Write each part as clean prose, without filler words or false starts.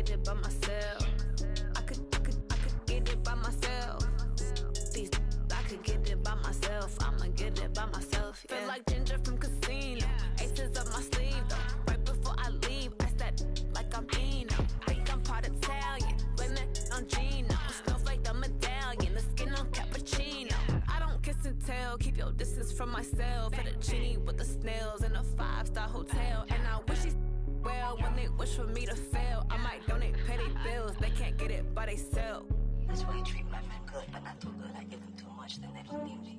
get it by myself. I could get it by myself. These I could get it by myself. I'ma get it by myself. Yeah. Feel like Ginger from Casino. Aces up my sleeve though. Right before I leave, I said like I'm Dino. Think I'm part Italian. Blame it on Gino. Smells like the medallion. The skin on cappuccino. I don't kiss and tell. Keep your distance from myself. Fettuccine with the snails in a 5-star hotel. And I wish he's well when they wish for me to fail. I might donate petty bills. They can't get it by themselves. That's why you treat my men good, but not too good. I give them too much, then they don't need me.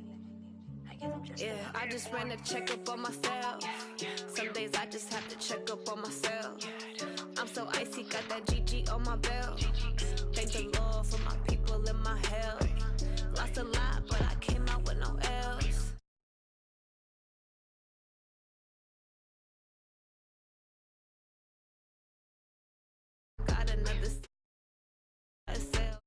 I give them just enough. I just ran to check up on myself. Some days I just have to check up on myself. I'm so icy, got that GG on my belt. Thank the Lord for my people in my health. Lost a lot, but I came out with no L's. Got another sale.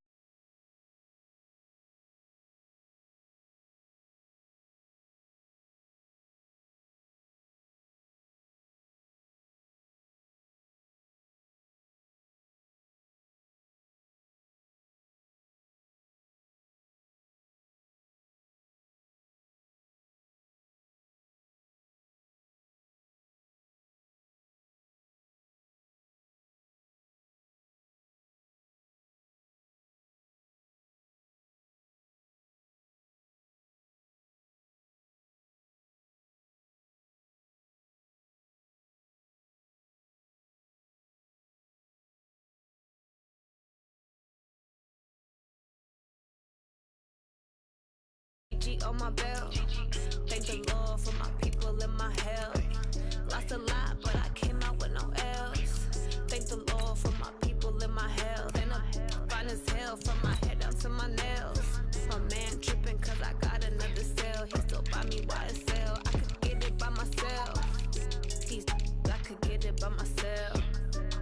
G on my belt. Thank the Lord for my people in my health. Lost a lot, but I came out with no L's. Thank the Lord for my people in my health. And I'm fine as hell from my head down to my nails. My man tripping cause I got another sale. He still buy me YSL. I could get it by myself. I could get it by myself.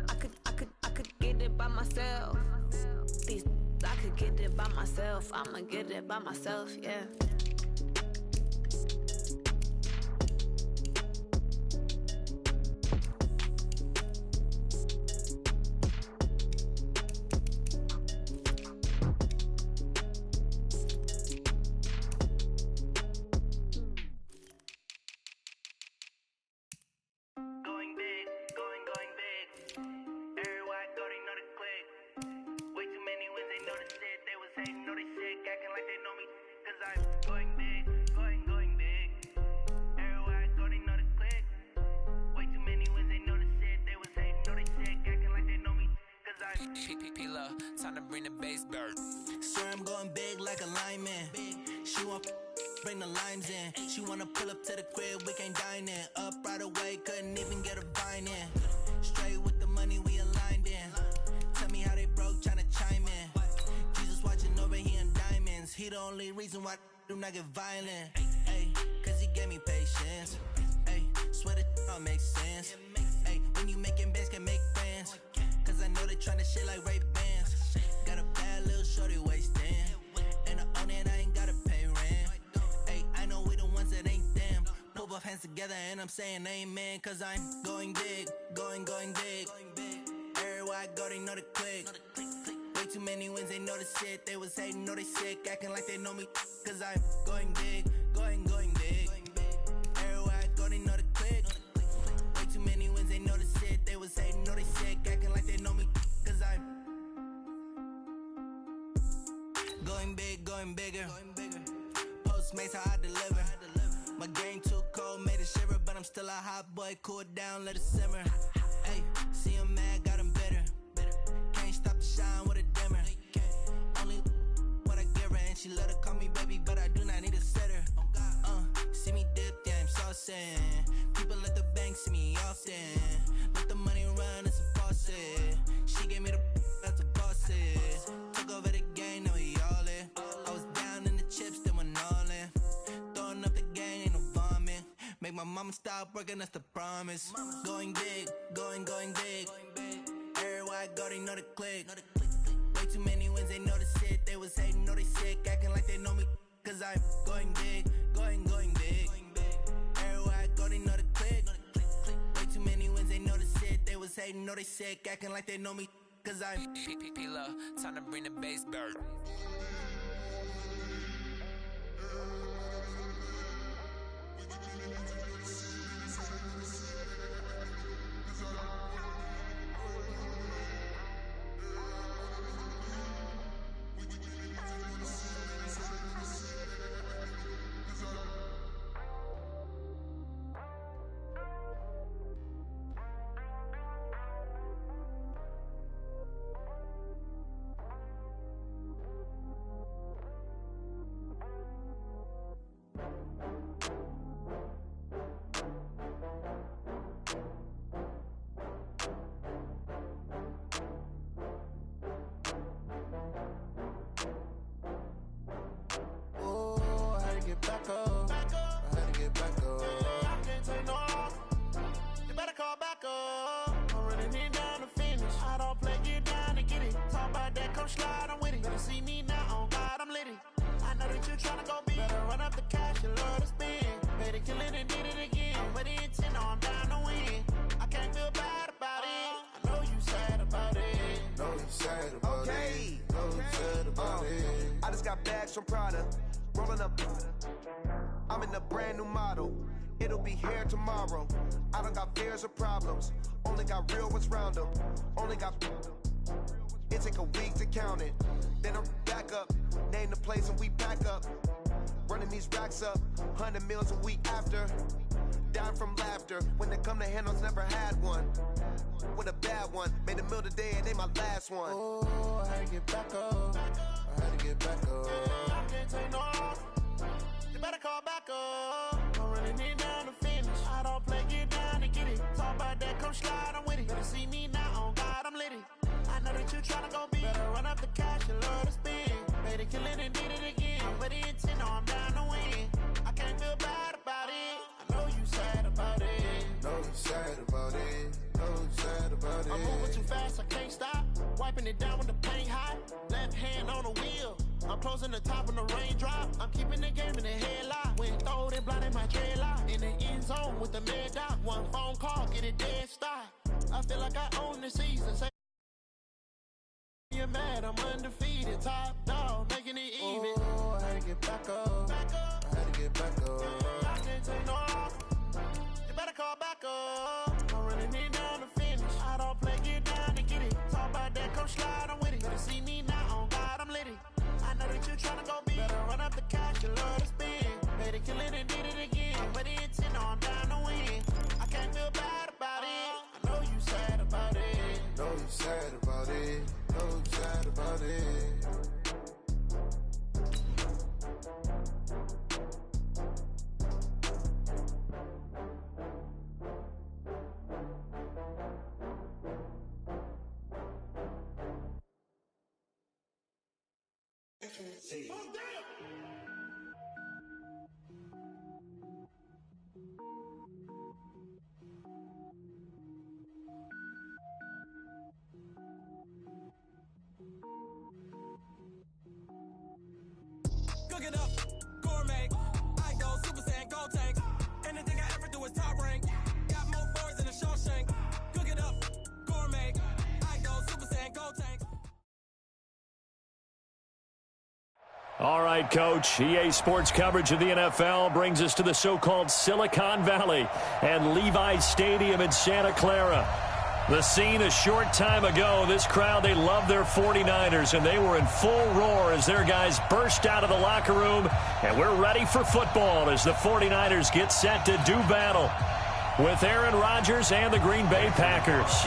I could get it by myself. I could get it by myself. I'ma get it by myself, yeah. Time to bring the bass bird. Swear I'm going big like a lineman. She want bring the limes in. She wanna pull up to the crib, we can't dine in. Up right away, couldn't even get a vine in. Straight with the money, we aligned in. Tell me how they broke, tryna chime in. Jesus watching over, he in diamonds. He the only reason why I do not get violent. Ay, cause he gave me patience. Ay, swear that all makes sense. Ay, when you making bands, can make friends. Cause I know they tryna shit like Ray Bans. Got a bad little shorty wasting. And I own it, I ain't gotta pay rent. Ay, I know we the ones that ain't them. Pull both hands together and I'm saying amen. Cause I'm going big, going big. Everywhere I go, they know the click. Way too many wins, they know the shit. They was hating, know they sick, acting like they know me. Cause I'm going big, going big. Everywhere I go, they know the click. Way too many wins, they know the shit. They was hating, know they sick, acting like they know me. Cause I'm going big, going bigger. Postmates how I deliver. My game too cold, made it shiver. But I'm still a hot boy, cool it down, let it simmer. Ay, see him mad, got him bitter. Can't stop the shine with a dimmer. Only what I give her, and she let her call me baby, but I do not need a sitter. See me dip, yeah, I'm saucing. People at the bank see me often. Let the money run, it's a faucet. She gave me the that's a boss is. Took over the game, now we all in. I was down in the chips, then went all in. Throwing up the gang, ain't no vomit. Make my mama stop working, that's the promise. Going big, going big. Everywhere I go, they know the click. Way too many wins, they know the shit. They was hating, know they sick, acting like they know me. Cause I'm going big, going big. Everywhere I go, they know the click. Way too many wins, they know the shit. They was hating, know they sick, acting like they know me. cause I'm P-P-P-Love, time to bring the bass bird. Get back up. I had to get back up. I can't take no loss. You better call back up. I'm running it down to finish. I don't play, get down to get it. Talk about that, come slide, I'm with it. Better see me now, on God, I'm litty. I know that you tryna go big. Better run up the cash, you love to spend. Better kill it and did it again. But the intent, no, I'm down to win. I can't feel bad about it. I know you sad about it. Know you sad about it. Know you sad about it. I just got bags from Prada. Rolling up, I'm in a brand new model. It'll be here tomorrow. I don't got fears or problems. Only got real ones round them. Only got. It take a week to count it. Then I'm back up. Name the place and we back up. Running these racks up. 100 meals a week after. Down from laughter. When they come to handles, never had one. With a bad one. Made a meal today and they my last one. Oh, I had to get back up. I had to get back up. I can't take no loss. You better call back up. I'm running it down to finish. I don't play, get down to get it. Talk about that, come slide, I'm with it. Better see me now, on God, I'm litty. I know that you tryna go big. Better run up the cash, you love to spend. Better kill it and did it again. But the intent, no, I'm down to win. I can't feel bad about it. I know you sad about it. Know you sad about it. Know you sad about it. I'm moving too fast, I can't stop. Wiping it down with the paint hot. Left hand on the wheel. I'm closing the top when the raindrop. I'm keeping the game in the headlock. When throwed it, blinded my dreadlock. In the end zone with the mad dot. One phone call, get it dead stop. I feel like I own the season. Say you're mad, I'm undefeated. Top dog, making it even. Oh, I had to get back up. I had to get back up. I can't take no loss. You better call back up. I'm running it down to finish. I don't play, get down to get it. Talk about that, come slide, I'm with it. Better see me now, on God, I'm litty. I know that you tryna go big. Better run up the cash, you love to spend. Better kill it and did it again. But the intent, no, I'm down to win. I can't feel bad about it. I know you sad about it. Know you sad about it. Know you sad about it. Cook it up, gourmet. I go Super Saiyan, gold tank. Anything I ever do is top rank. Got more boys than a Shawshank. Cook it up, gourmet. I go Super Saiyan, gold tank. All right, Coach. EA Sports coverage of the NFL brings us to the so-called Silicon Valley and Levi's Stadium in Santa Clara. The scene a short time ago, this crowd, they love their 49ers, and they were in full roar as their guys burst out of the locker room, and we're ready for football as the 49ers get set to do battle with Aaron Rodgers and the Green Bay Packers.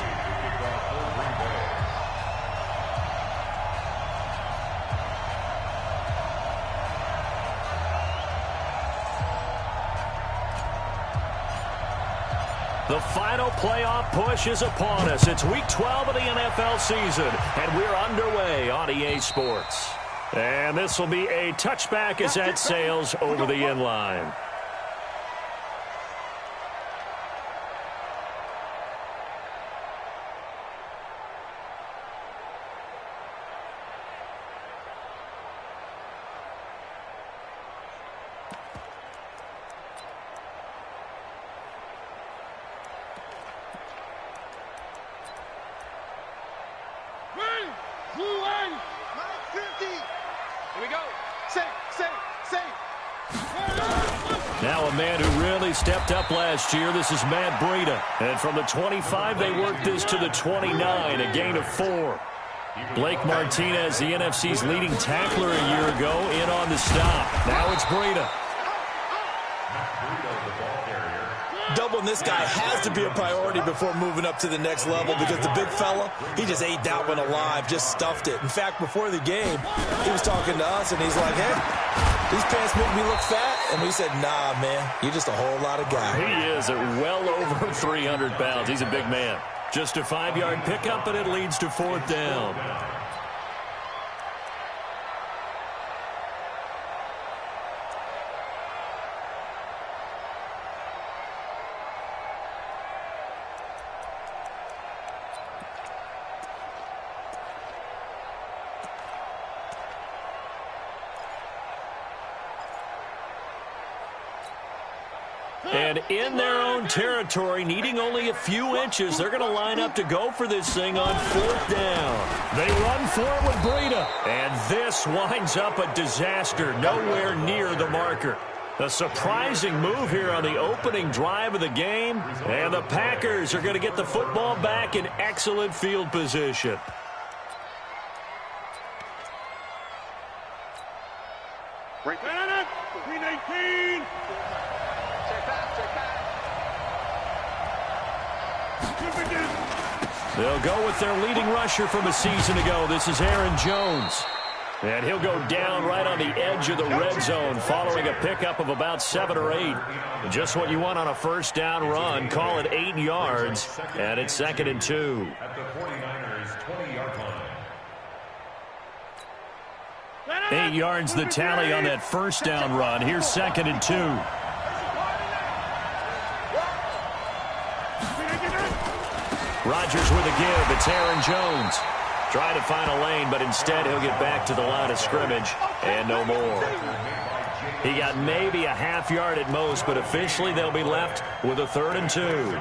The final playoff push is upon us. It's Week 12 of the NFL season, and we're underway on EA Sports. And this will be a touchback as that sails over the end line. Here we go. Safe. Now a man who really stepped up last year. This is Matt Breida. And from the 25, they worked this to the 29, a gain of 4. Blake Martinez, the NFC's leading tackler a year ago, in on the stop. Now it's Breida. Doubling this guy has to be a priority before moving up to the next level because the big fella, he just ate that one alive, just stuffed it. In fact, before the game, he was talking to us, and he's like, hey, these pants make me look fat. And we said, nah, man, you're just a whole lot of guy. He is at well over 300 pounds. He's a big man. Just a 5-yard pickup, and it leads to 4th down. And in their own territory, needing only a few inches, they're going to line up to go for this thing on 4th down. They run for it with Breida. And this winds up a disaster, nowhere near the marker. A surprising move here on the opening drive of the game. And the Packers are going to get the football back in excellent field position. Break it. Green 18. They'll go with their leading rusher from a season ago. This is Aaron Jones. And he'll go down right on the edge of the red zone following a pickup of about 7 or 8. Just what you want on a first down run. Call it 8 yards. And it's 2nd and 2. At the 49ers 20-yard line. 8 yards the tally on that first down run. Here's 2nd and 2. Rodgers with a give. It's Aaron Jones. Trying to find a lane, but instead he'll get back to the line of scrimmage and no more. He got maybe a half yard at most, but officially they'll be left with a 3rd and 2.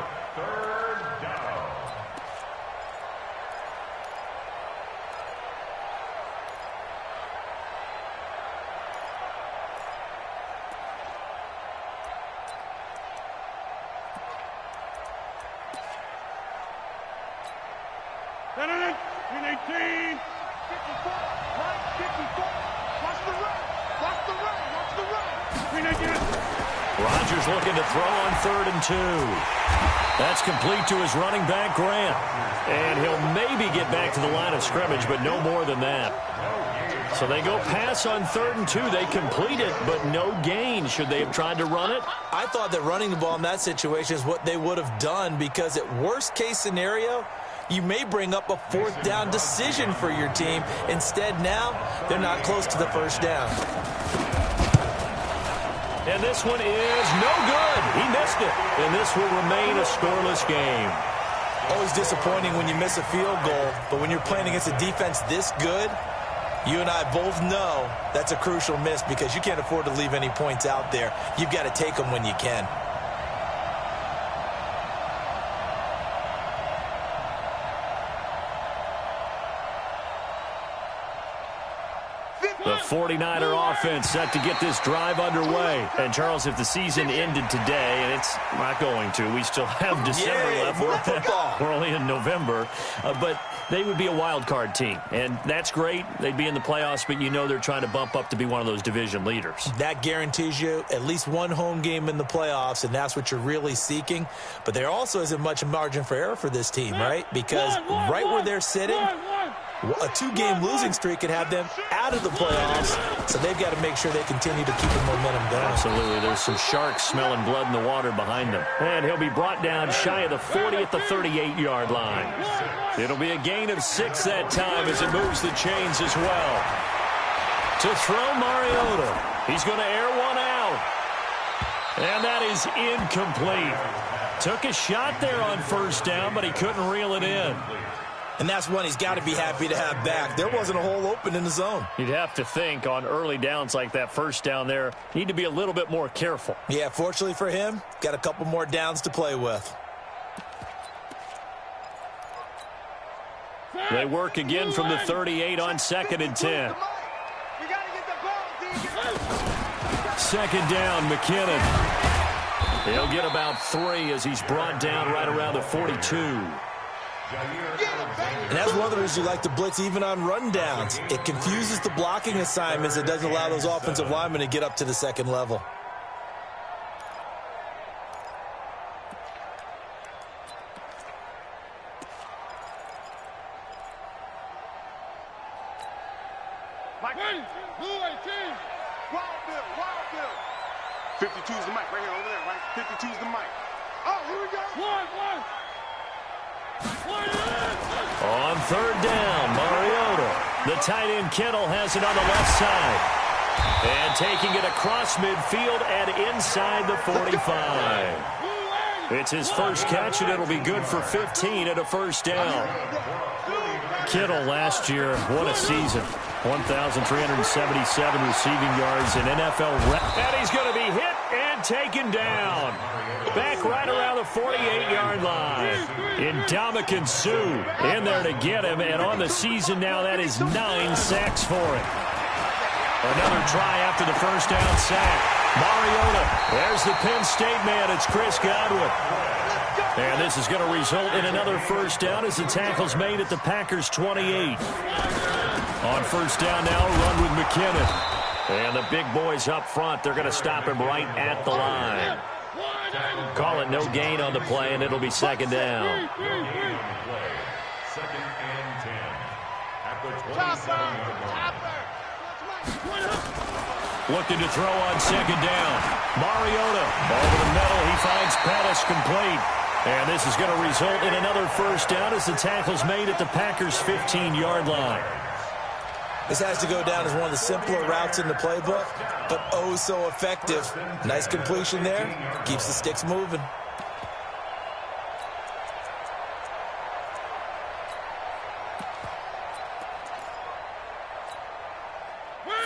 Rodgers looking to throw on 3rd and 2. That's complete to his running back, Grant. And he'll maybe get back to the line of scrimmage, but no more than that. So they go pass on 3rd and 2. They complete it, but no gain. Should they have tried to run it? I thought that running the ball in that situation is what they would have done because at worst case scenario, you may bring up a 4th down decision for your team. Instead, now, they're not close to the first down. And this one is no good. He missed it. And this will remain a scoreless game. Always disappointing when you miss a field goal, but when you're playing against a defense this good, you and I both know that's a crucial miss because you can't afford to leave any points out there. You've got to take them when you can. The 49er offense set to get this drive underway. And, Charles, if the season ended today, and it's not going to, we still have December left. We're only in November. But they would be a wild card team. And that's great. They'd be in the playoffs, but you know they're trying to bump up to be one of those division leaders. That guarantees you at least one home game in the playoffs, and that's what you're really seeking. But there also isn't much margin for error for this team, right? Because right where they're sitting, a 2-game losing streak could have them out of the playoffs, so they've got to make sure they continue to keep the momentum going. Absolutely. There's some sharks smelling blood in the water behind them. And he'll be brought down shy of the 40 at the 38-yard line. It'll be a gain of 6 that time as it moves the chains as well. To throw Mariota. He's going to air one out. And that is incomplete. Took a shot there on first down, but he couldn't reel it in. And that's one he's got to be happy to have back. There wasn't a hole open in the zone. You'd have to think on early downs like that first down there, need to be a little bit more careful. Yeah, fortunately for him, got a couple more downs to play with. They work again from the 38 on 2nd and 10. We got to get the second down, McKinnon. He'll get about 3 as he's brought down right around the 42. And that's one of the reasons you like to blitz even on rundowns. It confuses the blocking assignments. It doesn't allow those offensive linemen to get up to the second level. Ready, blue 18. Wild Bill. 52's the mic right here, over there, right? 52's the mic. Oh, here we go. One. On third down, Mariota. The tight end Kittle has it on the left side. And taking it across midfield and inside the 45. It's his first catch, and it'll be good for 15 and a first down. Kittle last year, what a season. 1,377 receiving yards in NFL. And he's going to be hit and taken down. Back right around the 48-yard line. Ndamukong Suh in there to get him. And on the season now, that is 9 sacks for him. Another try after the first down sack. Mariota. There's the Penn State man. It's Chris Godwin. And this is going to result in another first down as the tackle's made at the Packers' 28. On first down now, a run with McKinnon. And the big boys up front, they're going to stop him right at the line. Call it no gain on the play, and it'll be second down. Second and 10. At the 27-yard Looking to throw on second down. Mariota over the middle. He finds Pettis complete. And this is going to result in another first down as the tackle's made at the Packers' 15-yard line. This has to go down as one of the simpler routes in the playbook, but oh so effective. Nice completion there. Keeps the sticks moving.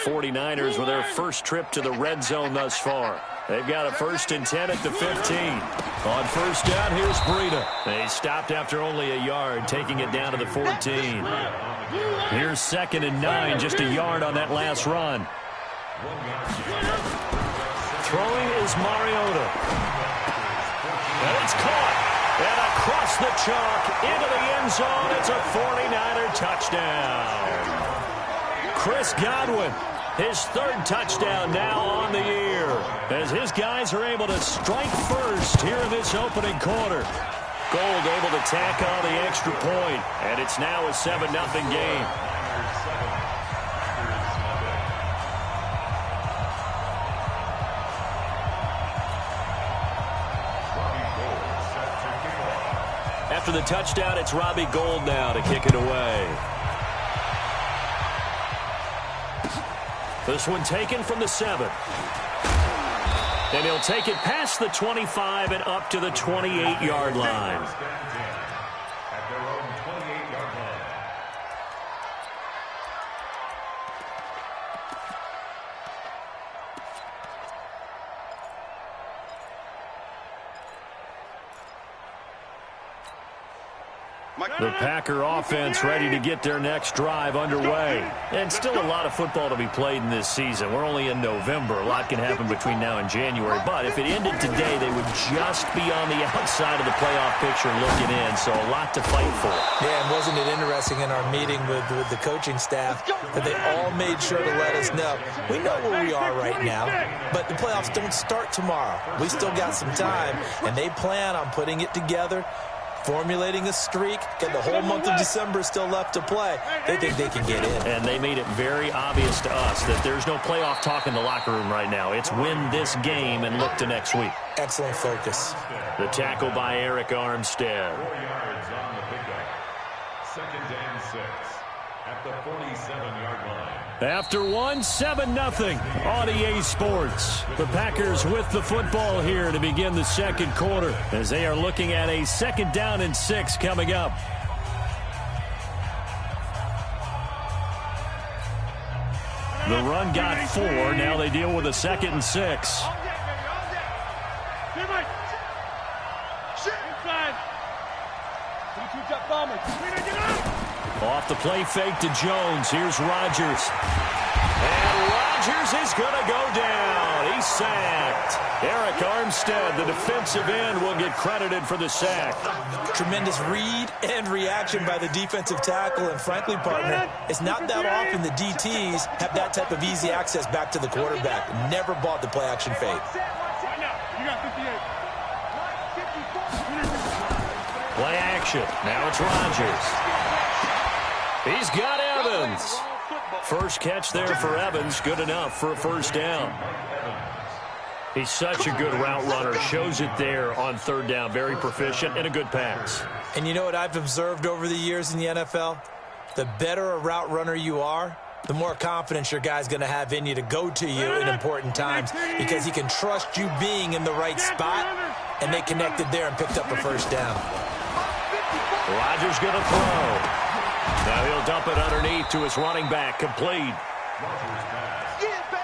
'49ers with their first trip to the red zone thus far. They've got a 1st and 10 at the 15. On first down, here's Breida. They stopped after only a yard, taking it down to the 14. Here's 2nd and 9, just a yard on that last run. Throwing is Mariota. And it's caught. And across the chalk, into the end zone, it's a 49er touchdown. Chris Godwin, his 3rd touchdown now on the year, as his guys are able to strike first here in this opening quarter. Gold able to tack on the extra point, and it's now a 7-0 game. After the touchdown, it's Robbie Gould now to kick it away. This one taken from the 7. And he'll take it past the 25 and up to the 28-yard line. At their own 28-yard line. The Packer offense ready to get their next drive underway. And still a lot of football to be played in this season. We're only in November. A lot can happen between now and January. But if it ended today, they would just be on the outside of the playoff picture looking in. So a lot to fight for. Yeah, and wasn't it interesting in our meeting with the coaching staff that they all made sure to let us know, we know where we are right now, but the playoffs don't start tomorrow. We still got some time, and they plan on putting it together, formulating a streak. Got the whole month of December still left to play. They think they can get in. And they made it very obvious to us that there's no playoff talk in the locker room right now. It's win this game and look to next week. Excellent focus. The tackle by Eric Armstead. 4 yards on the pickup. 2nd and 6 at the 47-yard line. After 7-0 on EA Sports. The Packers with the football here to begin the second quarter as they are looking at a 2nd down and 6 coming up. The run got 4. Now they deal with a 2nd and 6. Off the play fake to Jones. Here's Rodgers. And Rodgers is going to go down. He's sacked. Eric Armstead, the defensive end, will get credited for the sack. Tremendous read and reaction by the defensive tackle. And frankly, partner, it's not that often the DTs have that type of easy access back to the quarterback. Never bought the play-action fake. Play action. Now it's Rodgers. He's got Evans. First catch there for Evans. Good enough for a first down. He's such a good route runner. Shows it there on third down. Very proficient and a good pass. And you know what I've observed over the years in the NFL? The better a route runner you are, the more confidence your guy's going to have in you to go to you in important times because he can trust you being in the right spot, and they connected there and picked up a first down. Rodgers going to throw. Now he'll dump it underneath to his running back. Complete.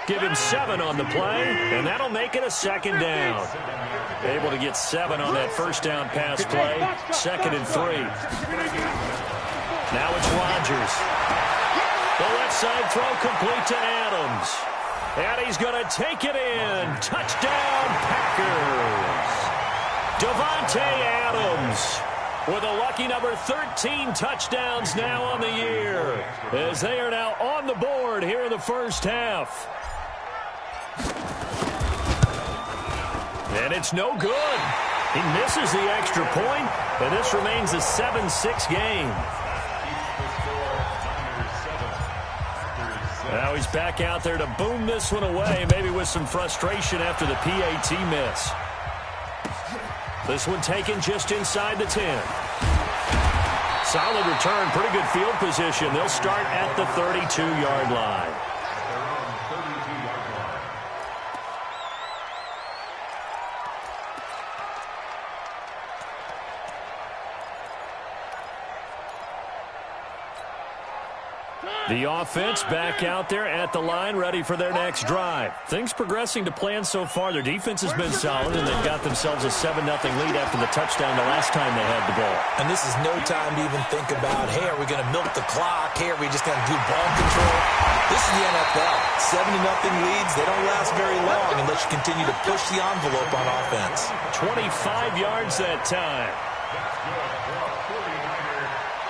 Give him 7 on the play, and that'll make it a second down. Able to get 7 on that first down pass play. 2nd and 3. Now it's Rodgers. The left side throw complete to Adams. And he's going to take it in. Touchdown, Packers. Davante Adams with a lucky number 13 touchdowns now on the year, as they are now on the board here in the first half. And it's no good. He misses the extra point, and this remains a 7-6 game. Now he's back out there to boom this one away, maybe with some frustration after the PAT miss. This one taken just inside the 10. Solid return, pretty good field position. They'll start at the 32-yard line. The offense back out there at the line, ready for their next drive. Things progressing to plan so far. Their defense has been solid, and they've got themselves a 7-0 lead after the touchdown the last time they had the ball. And this is no time to even think about, hey, are we going to milk the clock? Hey, are we just going to do ball control? This is the NFL. 7-0 leads, they don't last very long unless you continue to push the envelope on offense. 25 yards that time.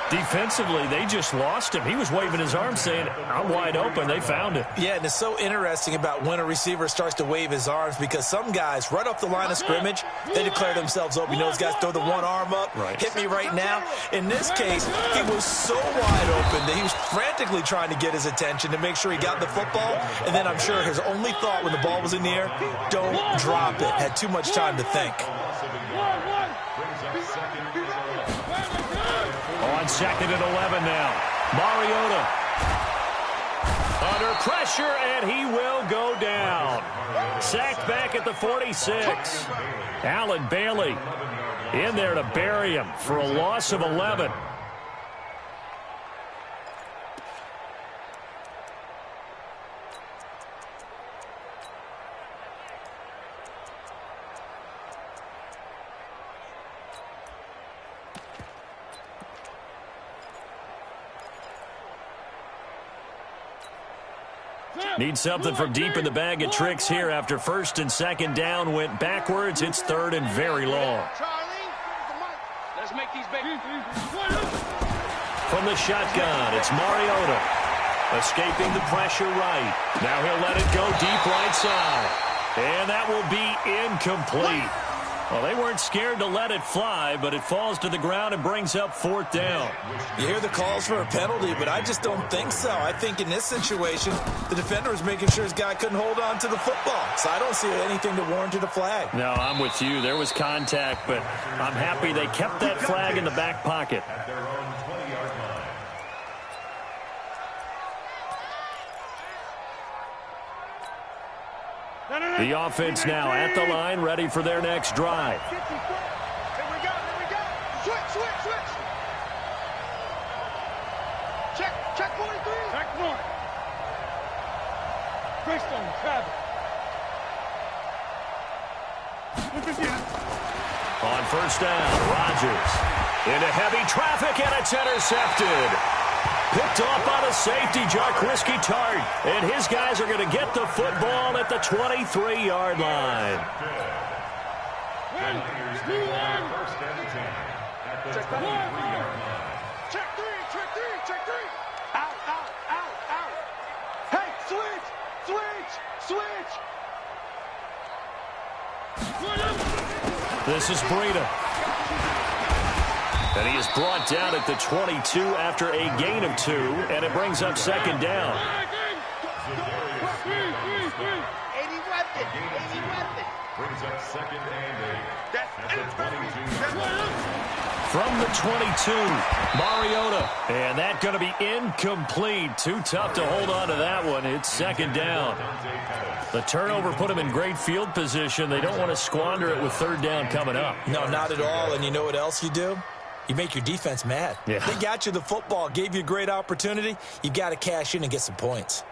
Defensively, they just lost him. He was waving his arm saying, I'm wide open. They found it. Yeah, and it's so interesting about when a receiver starts to wave his arms because some guys, right off the line of scrimmage, they declare themselves open. You know, those guys throw the one arm up, hit me right now. In this case, he was so wide open that he was frantically trying to get his attention to make sure he got the football. And then I'm sure his only thought when the ball was in the air, don't drop it. Had too much time to think. On 2nd and 11 now. Mariota under pressure, and he will go down. Sacked back at the 46. Allen Bailey in there to bury him for a loss of 11. Need something from deep in the bag of tricks here after 1st and 2nd down went backwards. It's 3rd and very long. Let's make these babies. From the shotgun, it's Mariota. Escaping the pressure right. Now he'll let it go deep right side. And that will be incomplete. Well, they weren't scared to let it fly, but it falls to the ground and brings up 4th down. You hear the calls for a penalty, but I just don't think so. I think in this situation, the defender was making sure his guy couldn't hold on to the football. So I don't see anything to warrant a flag. No, I'm with you. There was contact, but I'm happy they kept that flag in the back pocket. The offense now at the line, ready for their next drive. Here we go. Switch. Check 43. Check 1. Greystone, Travis. On 1st down, Rodgers into heavy traffic, and it's intercepted. Picked off by the safety, Jarkrisky Tart. And his guys are going to get the football at the 23-yard line. Check three. Out. Hey, switch. This is Breida. And he is brought down at the 22 after a gain of 2, and it brings up second down. Brings up second and 8. From the 22, Mariota. And that's going to be incomplete. Too tough to hold on to that one. It's second down. The turnover put them in great field position. They don't want to squander it with third down coming up. No, not at all. And you know what else you do? You make your defense mad. Yeah. They got you the football, gave you a great opportunity. You got to cash in and get some points.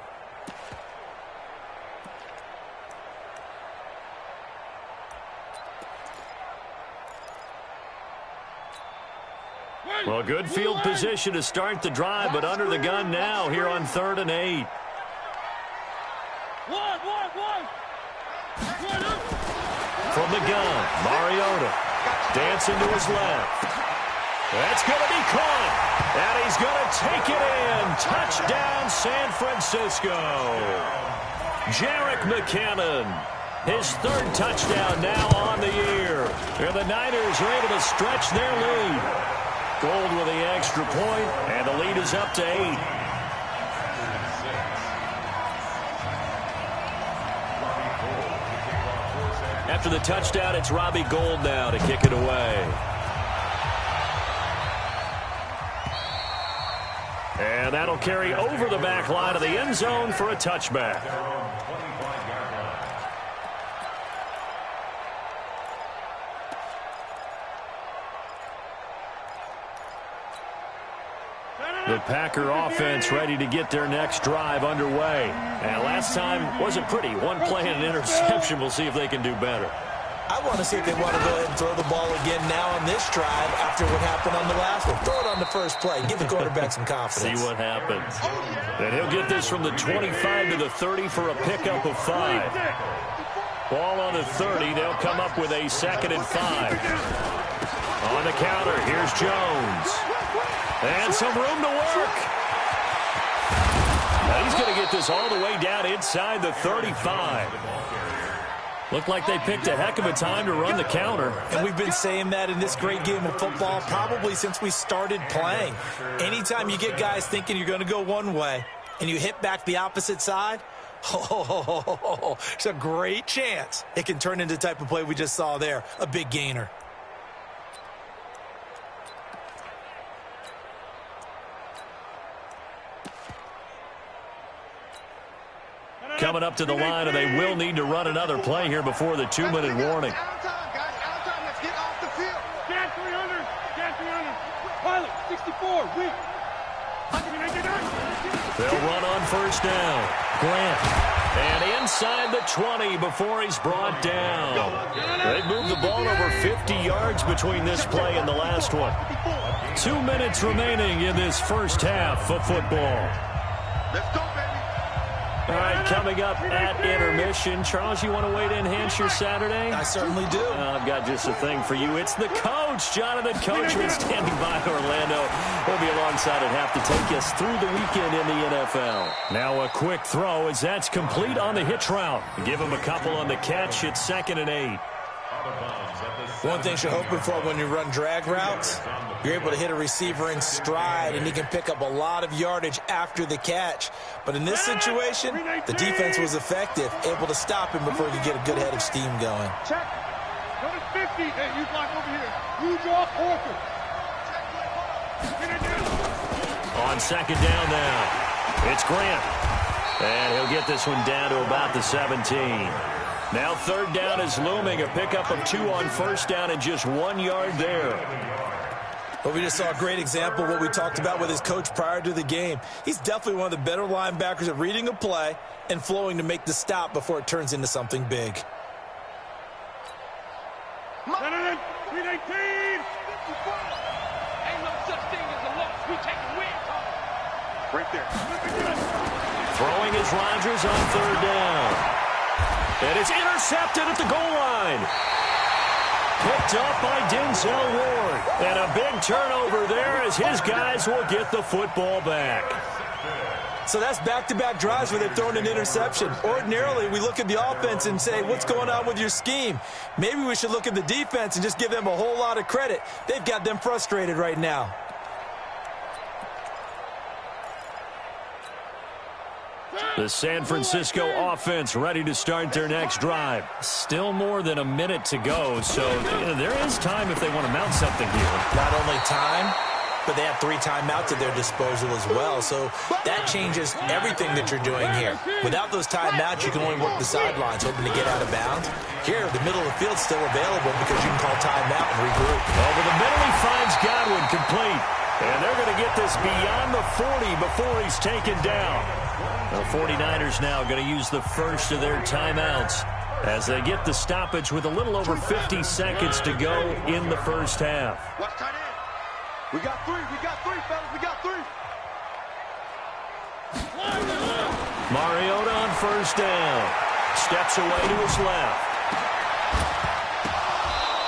Well, good field position to start the drive, but under the gun now here on 3rd and 8. From the gun, Mariota dancing to his left. That's going to be caught, and he's going to take it in. Touchdown, San Francisco. Jerick McKinnon, his 3rd touchdown now on the year. And the Niners are able to stretch their lead. Gold with the extra point, and the lead is up to 8. After the touchdown, it's Robbie Gould now to kick it away. And that'll carry over the back line of the end zone for a touchback. The Packer offense ready to get their next drive underway. And last time wasn't pretty. One play and an interception. We'll see if they can do better. I want to see if they want to go ahead and throw the ball again now on this drive after what happened on the last one. Throw it on the first play. Give the quarterback some confidence. See what happens. And he'll get this from the 25 to the 30 for a pickup of 5. Ball on the 30. They'll come up with a 2nd and 5. On the counter, here's Jones. And some room to work. Now he's going to get this all the way down inside the 35. Looked like they picked a heck of a time to run the counter. And we've been saying that in this great game of football probably since we started playing. Anytime you get guys thinking you're going to go one way and you hit back the opposite side, it's a great chance it can turn into the type of play we just saw there, a big gainer. Coming up to the line, and they will need to run another play here before the 2-minute warning. Out of time, guys. Out of time. Let's get off the field. Scan 300. Scan 300. Pilot, 64. Weak. They'll run on first down. Grant. And inside the 20 before he's brought down. They moved the ball over 50 yards between this play and the last one. 2 minutes remaining in this first half of football. Let's go, baby. All right, coming up at intermission. Charles, you want to wait to enhance your Saturday? I certainly do. I've got just a thing for you. It's the coach, Jonathan Coachman, standing by Orlando. He'll be alongside at half to take us through the weekend in the NFL. Now a quick throw as that's complete on the hitch route. Give him a couple on the catch. It's 2nd and 8. One thing you're hoping for when you run drag routes, you're able to hit a receiver in stride, and he can pick up a lot of yardage after the catch. But in this situation, the defense was effective, able to stop him before he could get a good head of steam going. Check. Go to 50. Hey, you block over here. You draw Parker. On 2nd down now, it's Grant. And he'll get this one down to about the 17. Now 3rd down is looming. A pickup of 2 on first down and just 1 yard there. Well, we just saw a great example of what we talked about with his coach prior to the game. He's definitely one of the better linebackers at reading a play and flowing to make the stop before it turns into something big. 319. Ain't no such thing as a loss. We take a win. Right there. Throwing is Rodgers on third down. And it's intercepted at the goal line. Picked up by Denzel Ward. And a big turnover there as his guys will get the football back. So that's back-to-back drives where they've thrown an interception. Ordinarily, we look at the offense and say, what's going on with your scheme? Maybe we should look at the defense and just give them a whole lot of credit. They've got them frustrated right now. The San Francisco offense ready to start their next drive. Still more than a minute to go, so there is time if they want to mount something here. Not only time, but they have 3 timeouts at their disposal as well, so that changes everything that you're doing here. Without those timeouts, you can only work the sidelines, hoping to get out of bounds. Here, the middle of the field's still available because you can call timeout and regroup. Over the middle, he finds Godwin complete. And they're going to get this beyond the 40 before he's taken down. The 49ers now going to use the first of their timeouts as they get the stoppage with a little over 50 seconds to go in the first half. Watch tight end. We got 3, fellas, we got 3. Mariota on first down. Steps away to his left.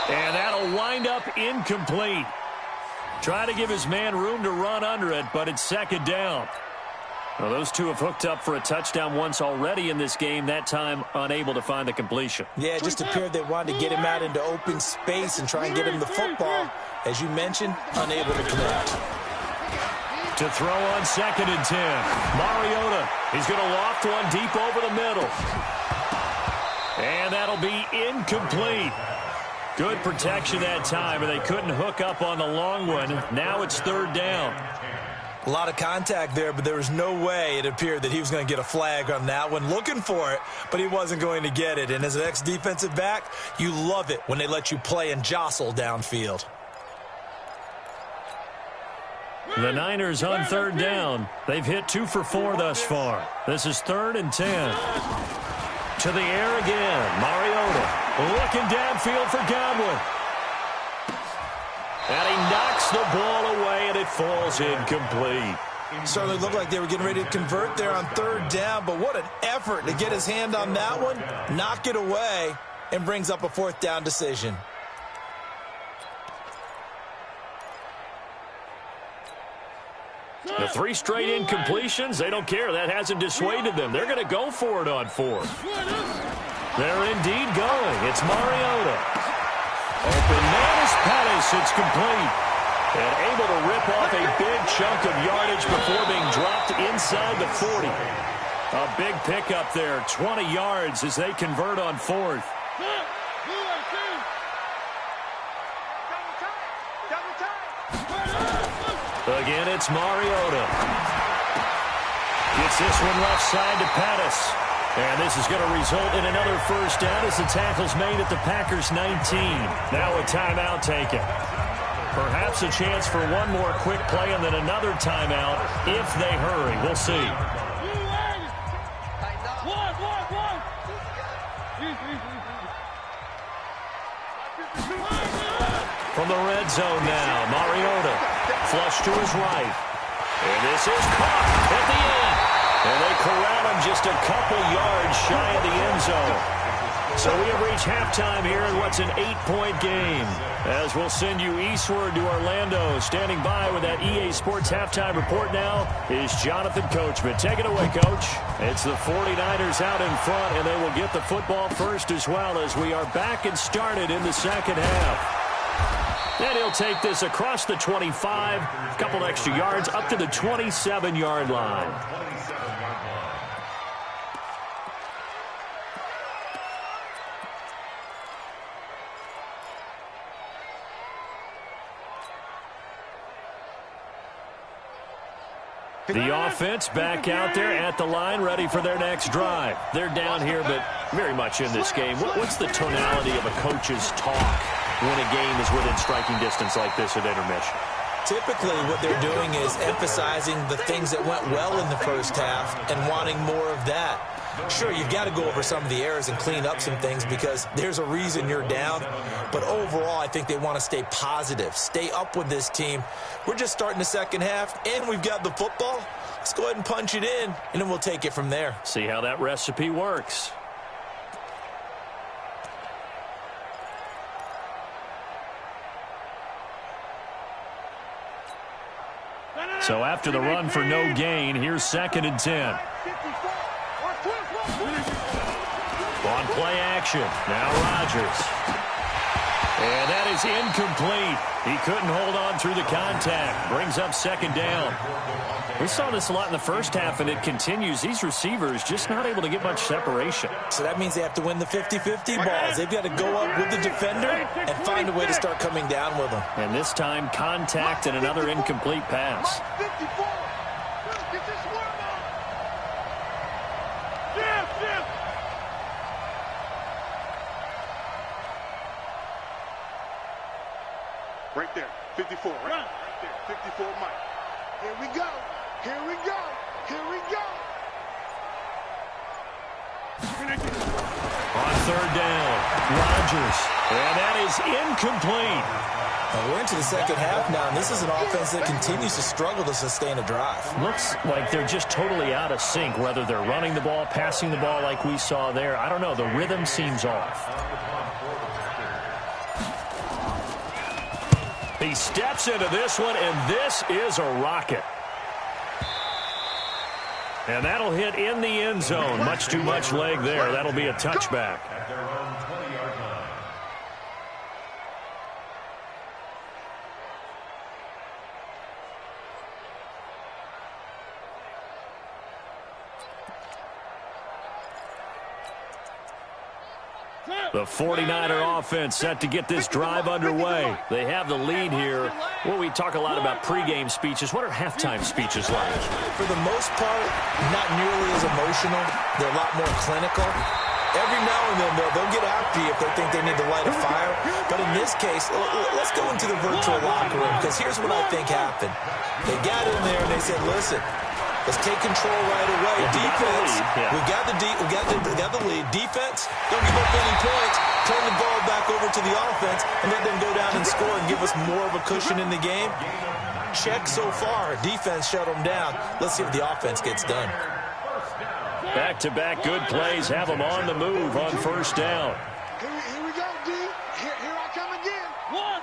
And that'll wind up incomplete. Try to give his man room to run under it, but it's second down. Well, those two have hooked up for a touchdown once already in this game, that time unable to find the completion. Yeah, it just appeared they wanted to get him out into open space and try and get him the football. As you mentioned, unable to connect. To throw on 2nd and 10. Mariota, he's going to loft one deep over the middle. And that'll be incomplete. Good protection that time, and they couldn't hook up on the long one. Now it's 3rd down. A lot of contact there, but there was no way it appeared that he was going to get a flag on that one. Looking for it, but he wasn't going to get it. And as an ex-defensive back, you love it when they let you play and jostle downfield. The Niners on 3rd down. They've hit 2 for 4 thus far. This is 3rd and 10. To the air again. Mariota looking downfield for Godwin. And he knocks the ball away, and it falls incomplete. Certainly looked like they were getting ready to convert there on 3rd down, but what an effort to get his hand on that one, knock it away, and brings up a 4th down decision. The 3 straight incompletions, they don't care. That hasn't dissuaded them. They're going to go for it on 4th. They're indeed going. It's Mariota. Open man is Pettis. It's complete. And able to rip off a big chunk of yardage before being dropped inside the 40. A big pickup there. 20 yards as they convert on 4th. Again, it's Mariota. Gets this one left side to Pettis. And this is going to result in another first down as the tackle's made at the Packers' 19. Now a timeout taken. Perhaps a chance for one more quick play and then another timeout if they hurry. We'll see. From the red zone now, Mariota. Flush to his right. And this is caught at the end. And they corral him just a couple yards shy of the end zone. So we have reached halftime here in what's an 8-point game. As we'll send you eastward to Orlando. Standing by with that EA Sports halftime report now is Jonathan Coachman. Take it away, Coach. It's the 49ers out in front, and they will get the football first as well as we are back and started in the second half. And he'll take this across the 25, a couple extra yards, up to the 27-yard line. The offense back out there at the line, ready for their next drive. They're down here, but very much in this game. What's the tonality of a coach's talk when a game is within striking distance like this at intermission? Typically, what they're doing is emphasizing the things that went well in the first half and wanting more of that. Sure, you've got to go over some of the errors and clean up some things because there's a reason you're down. But overall, I think they want to stay positive, stay up with this team. We're just starting the second half, and we've got the football. Let's go ahead and punch it in, and then we'll take it from there. See how that recipe works. So after the run for no gain, here's 2nd and 10. On play action, now Rodgers. And that is incomplete. He couldn't hold on through the contact. Brings up 2nd down. We saw this a lot in the first half, and it continues. These receivers just not able to get much separation. So that means they have to win the 50-50 balls. They've got to go up with the defender and find a way to start coming down with them. And this time, contact and another incomplete pass. Right there, 54, right there, 54, Mike. Here we go, here we go, here we go. On 3rd down, Rodgers. And that is incomplete. Now we're into the second half now, and this is an offense that continues to struggle to sustain a drive. Looks like they're just totally out of sync, whether they're running the ball, passing the ball like we saw there. I don't know, the rhythm seems off. He steps into this one, and this is a rocket. And that'll hit in the end zone. Much too much leg there. That'll be a touchback. The 49er offense set to get this drive underway. They have the lead here. Well, we talk a lot about pregame speeches. What are halftime speeches like? For the most part, not nearly as emotional. They're a lot more clinical. Every now and then, they'll get after you if they think they need to light a fire. But in this case, let's go into the virtual locker room, because here's what I think happened. They got in there and they said, listen, let's take control right away. Defense, we got the lead. Defense, don't give up any points. Turn the ball back over to the offense and let them go down and score and give us more of a cushion in the game. Check so far. Defense shut them down. Let's see what the offense gets done. Back-to-back good plays have them on the move on 1st down. Here we go, D. Here I come again. One.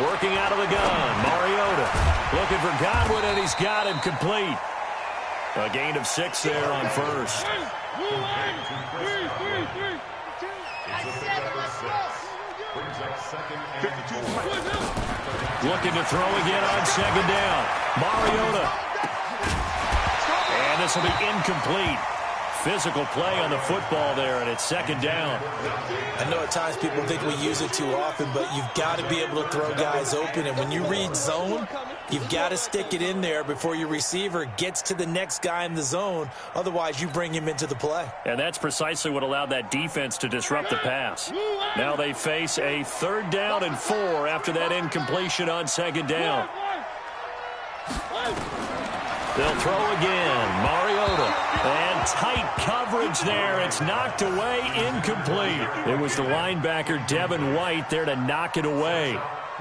Working out of the gun, Mariota. Looking for Godwin, and he's got him complete. A gain of 6 there on 1st. Looking to throw again on 2nd down. Mariota. And this will be incomplete. Physical play on the football there, and it's 2nd down. I know at times people think we use it too often, but you've got to be able to throw guys open. And when you read zone, you've got to stick it in there before your receiver gets to the next guy in the zone. Otherwise, you bring him into the play. And that's precisely what allowed that defense to disrupt the pass. Now they face a 3rd down and 4 after that incompletion on 2nd down. They'll throw again. Mariota. And tight coverage there. It's knocked away, incomplete. It was the linebacker, Devin White, there to knock it away.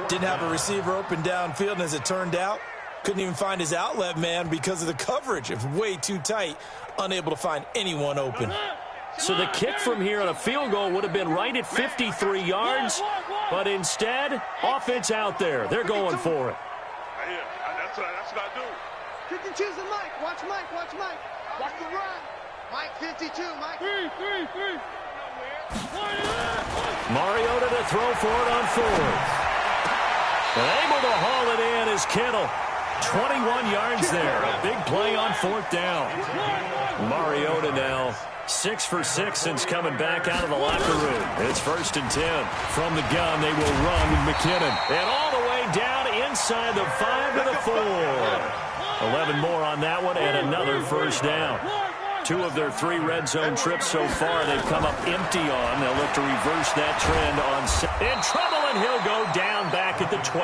Didn't have a receiver open downfield, and as it turned out, couldn't even find his outlet man because of the coverage. It was way too tight, unable to find anyone open. So the kick from here on a field goal would have been right at 53 yards, but instead, offense out there. They're going for it. Yeah, that's what I do. You can choose the Mike. Watch Mike. Watch the run. Mike 52. Mike. 3. Mariota to throw for it on 4th. Able to haul it in is Kittle. 21 yards there. A big play on 4th down. Mariota now 6 for 6 since coming back out of the locker room. It's 1st and 10. From the gun, they will run with McKinnon. And all the way down inside the 5 to the 4. 11 more on that one, and another 1st down. 2 of their 3 red zone trips so far they've come up empty on. They'll look to reverse that trend on in trouble, and he'll go down back at the 12.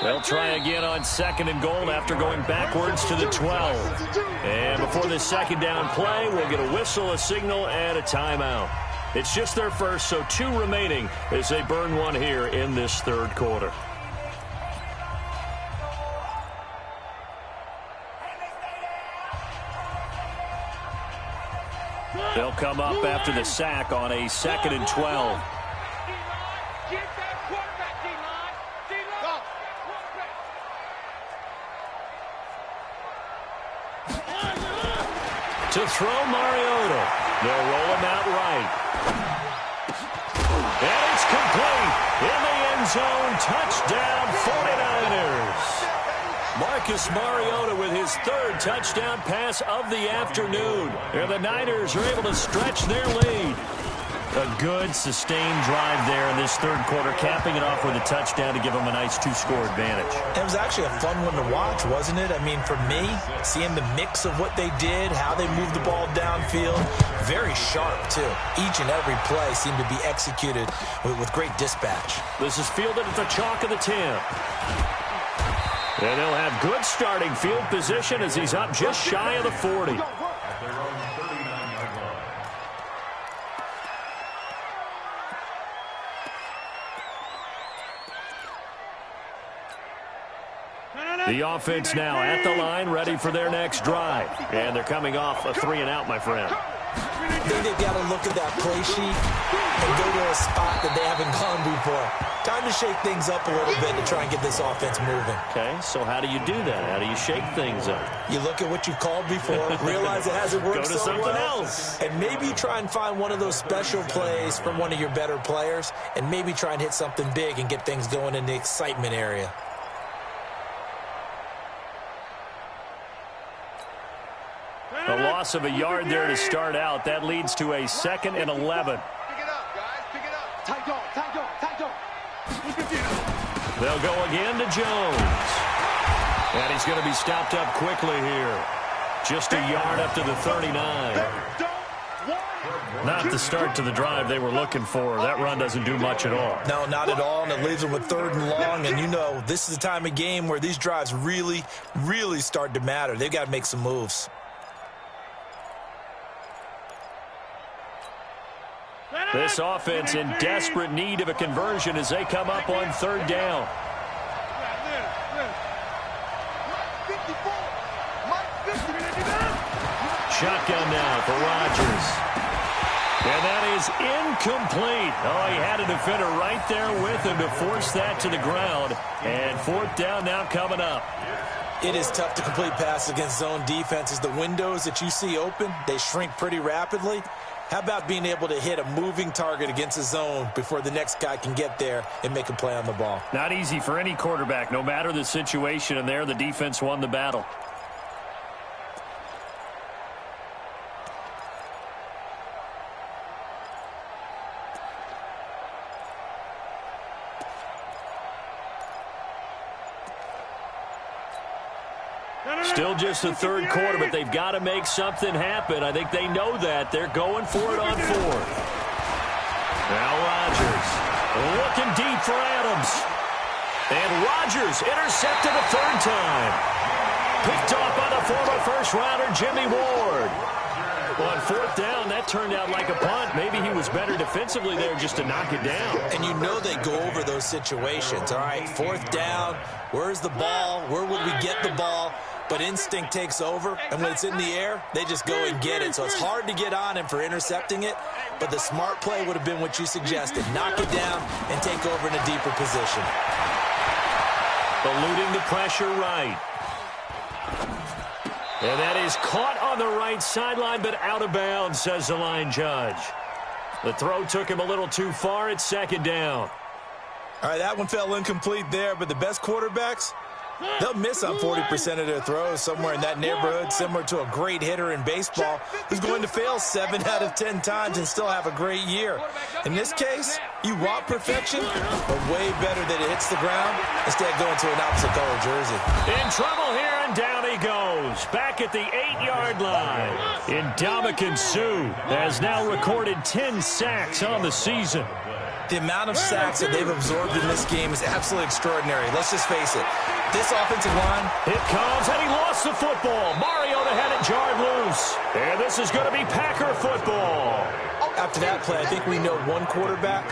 They'll try again on 2nd and goal after going backwards to the 12. And before the second down play, we'll get a whistle, a signal, and a timeout. It's just their first, so 2 remaining as they burn one here in this third quarter. They'll come up after the sack on a 2nd and 12. To throw Mariota. They'll roll him out right. And it's complete. In the end zone. Touchdown 49ers. Marcus Mariota with his 3rd touchdown pass of the afternoon. And the Niners are able to stretch their lead. A good, sustained drive there in this third quarter, capping it off with a touchdown to give them a nice 2-score advantage. It was actually a fun one to watch, wasn't it? I mean, for me, seeing the mix of what they did, how they moved the ball downfield, very sharp, too. Each and every play seemed to be executed with great dispatch. This is fielded at the chalk of the 10. And they'll have good starting field position as he's up just shy of the 40. The offense now at the line, ready for their next drive. And they're coming off a 3-and-out, my friend. I think they've got to look at that play sheet and go to a spot that they haven't gone before. Time to shake things up a little bit to try and get this offense moving. Okay, so how do you do that? How do you shake things up? You look at what you've called before, realize it hasn't worked so well. Go to something else. And maybe try and find one of those special plays from one of your better players, and maybe try and hit something big and get things going in the excitement area. A loss of a yard there to start out. That leads to a 2nd and 11. Pick it up, guys. Pick it up. Tight dog, tight dog, tight dog. They'll go again to Jones. And he's going to be stopped up quickly here. Just a yard up to the 39. Not the start to the drive they were looking for. That run doesn't do much at all. No, not at all, and it leaves them with 3rd and long. And you know, this is the time of game where these drives really, really start to matter. They've got to make some moves. This offense in desperate need of a conversion as they come up on 3rd down. Shotgun now for Rodgers. And that is incomplete. Oh, he had a defender right there with him to force that to the ground. And 4th down now coming up. It is tough to complete passes against zone defenses. The windows that you see open, they shrink pretty rapidly. How about being able to hit a moving target against a zone before the next guy can get there and make a play on the ball? Not easy for any quarterback, no matter the situation, and there the defense won the battle. Still just the third quarter, but they've got to make something happen. I think they know that. They're going for it on 4th. Now Rodgers looking deep for Adams. And Rodgers intercepted a 3rd time. Picked off by the former first-rounder Jimmy Ward. On 4th down, that turned out like a punt. Maybe he was better defensively there just to knock it down. And you know they go over those situations. All right, 4th down, where's the ball? Where would we get the ball? But instinct takes over, and when it's in the air, they just go and get it. So it's hard to get on him for intercepting it, but the smart play would have been what you suggested. Knock it down and take over in a deeper position. Eluding the pressure right. And that is caught on the right sideline, but out of bounds, says the line judge. The throw took him a little too far. It's 2nd down. All right, that one fell incomplete there, but the best quarterbacks, they'll miss on 40% of their throws, somewhere in that neighborhood, similar to a great hitter in baseball who's going to fail 7 out of 10 times and still have a great year. In this case, you want perfection, but way better that it hits the ground instead of going to an opposite color jersey. In trouble here, and down he goes. Back at the 8-yard line. Ndamukong Suh has now recorded 10 sacks on the season. The amount of sacks that they've absorbed in this game is absolutely extraordinary. Let's just face it. This offensive line. It comes, and he lost the football. Mariota had it jarred loose. And this is going to be Packer football. After that play, I think we know one quarterback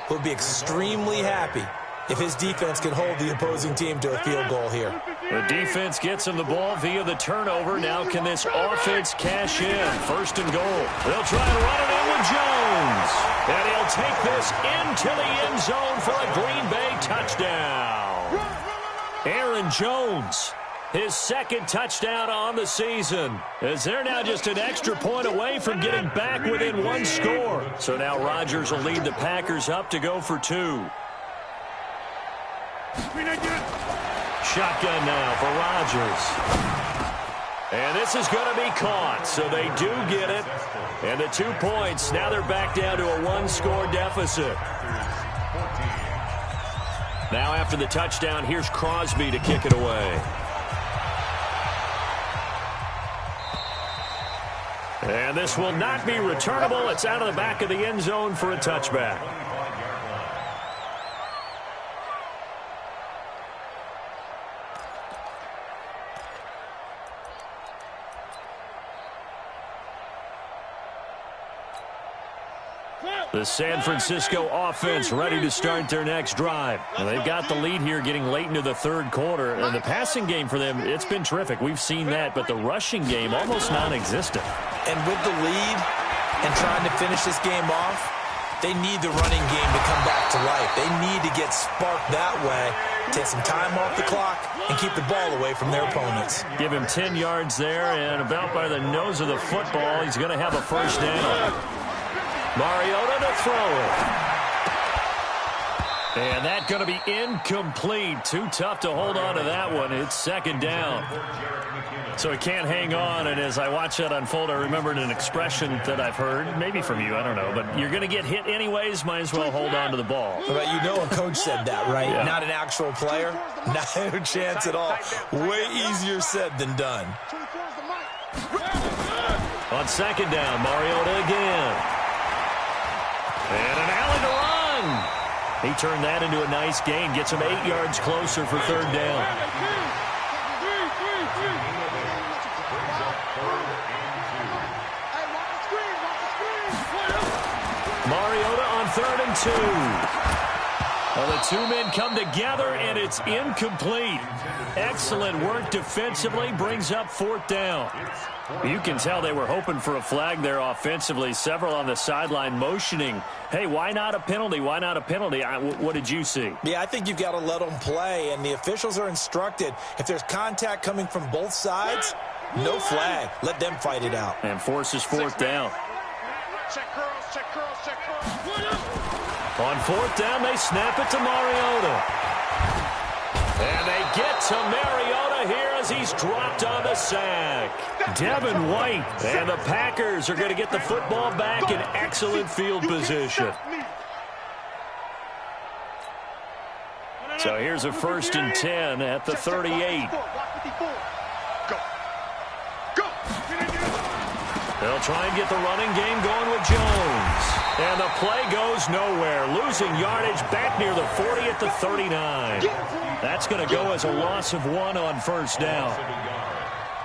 who will be extremely happy if his defense can hold the opposing team to a field goal here. The defense gets him the ball via the turnover. Now can this offense cash in? First and goal. They'll try and run it in with Jones. And he'll take this into the end zone for a Green Bay touchdown. Aaron Jones, his second touchdown on the season, as they're now just an extra point away from getting back within one score. So now Rodgers will lead the Packers up to go for 2. Shotgun now for Rodgers. And this is going to be caught, so they do get it. And the 2 points, now they're back down to a 1-score deficit. Now after the touchdown, here's Crosby to kick it away. And this will not be returnable. It's out of the back of the end zone for a touchback. The San Francisco offense ready to start their next drive. And they've got the lead here getting late into the third quarter. And the passing game for them, it's been terrific. We've seen that, but the rushing game almost non-existent. And with the lead and trying to finish this game off, they need the running game to come back to life. They need to get sparked that way, take some time off the clock, and keep the ball away from their opponents. Give him 10 yards there, and about by the nose of the football, he's going to have a first down. Mariota to throw it. And that's going to be incomplete. Too tough to hold on to that one. It's second down. So he can't hang on, and as I watch that unfold, I remembered an expression that I've heard, maybe from you, I don't know, but you're going to get hit anyways, might as well hold on to the ball. But you know a coach said that, right? Yeah. Not an actual player. No chance at all. Way easier said than done. On second down, Mariota again. And an alley to run. He turned that into a nice gain. Gets him 8 yards closer for third down. Mariota on 3rd and 2. Well, the 2 men come together, and it's incomplete. Excellent work defensively. Brings up 4th down. You can tell they were hoping for a flag there offensively. Several on the sideline motioning, hey, why not a penalty? Why not a penalty? What did you see? Yeah, I think you've got to let them play, and the officials are instructed. If there's contact coming from both sides, no flag. Let them fight it out. And forces 4th down. Check girls, check girls, check girls. On 4th down, they snap it to Mariota. And they get to Mariota here as he's dropped on the sack. Devin White and the Packers are going to get the football back in excellent field position. So here's a 1st and 10 at the 38. They'll try and get the running game going with Jones. And the play goes nowhere. Losing yardage back near the 40 at the 39. That's going to go as a loss of 1 on 1st down.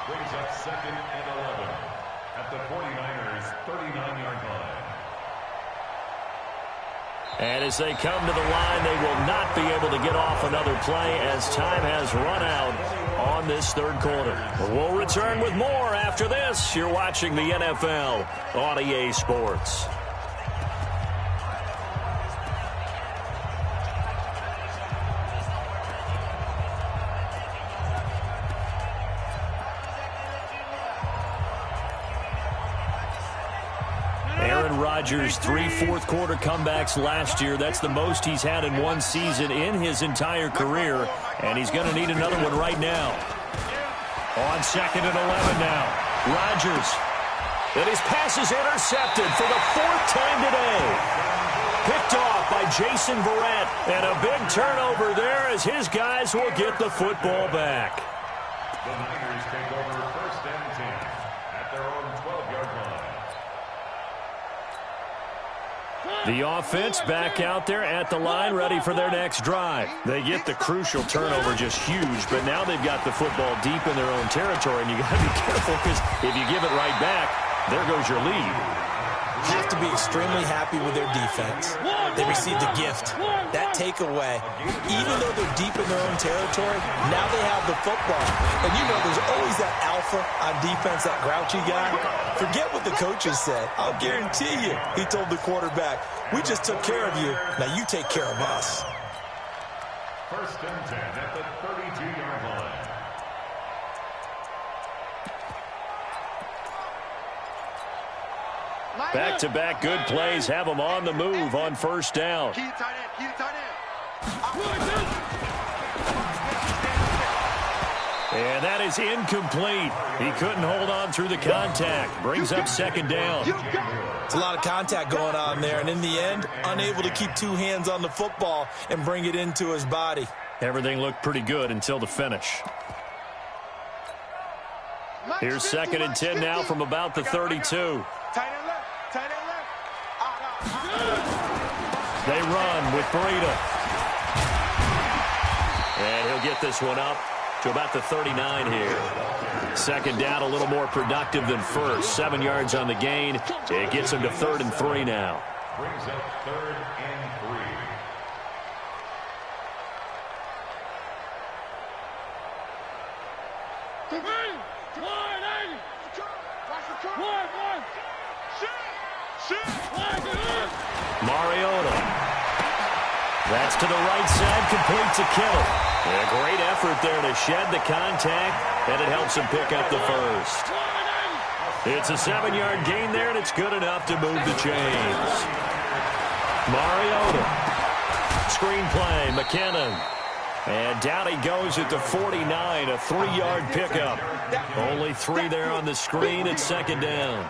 Brings up 2nd and 11 at the 49ers' 39-yard line. And as they come to the line, they will not be able to get off another play as time has run out on this third quarter. We'll return with more after this. You're watching the NFL on EA Sports. Rodgers, 3 fourth-quarter comebacks last year. That's the most he's had in one season in his entire career, and he's going to need another one right now. On 2nd and 11 now. Rodgers, and his pass is intercepted for the 4th time today. Picked off by Jason Verrett, and a big turnover there as his guys will get the football back. The Niners take over 1st and 10 at their own 12-yard line. The offense back out there at the line, ready for their next drive. They get the crucial turnover, just huge, but now they've got the football deep in their own territory, and you got to be careful because if you give it right back, there goes your lead. Have to be extremely happy with their defense. They received a gift. That takeaway, even though they're deep in their own territory, now they have the football. And you know there's always that alpha on defense, that grouchy guy. Forget what the coaches said. I'll guarantee you, he told the quarterback, we just took care of you. Now you take care of us. 1st and 10 at the 32-yard line. Back-to-back good plays have them on the move on 1st down. And that is incomplete. He couldn't hold on through the contact. Brings up 2nd down. It's a lot of contact going on there, and in the end, unable to keep 2 hands on the football and bring it into his body. Everything looked pretty good until the finish. Here's 2nd and 10 now from about the 32. They run with Breida. And he'll get this one up to about the 39 here. 2nd down, a little more productive than 1st. 7 yards on the gain. It gets him to 3rd and 3 now. Brings up 3rd and 3. Mariota. That's to the right side, complete to Kittle. And a great effort there to shed the contact, and it helps him pick up the 1st. It's a 7-yard gain there, and it's good enough to move the chains. Mariota. Screen play, McKinnon. And down he goes at the 49, a 3-yard pickup. Only 3 there on the screen at 2nd down.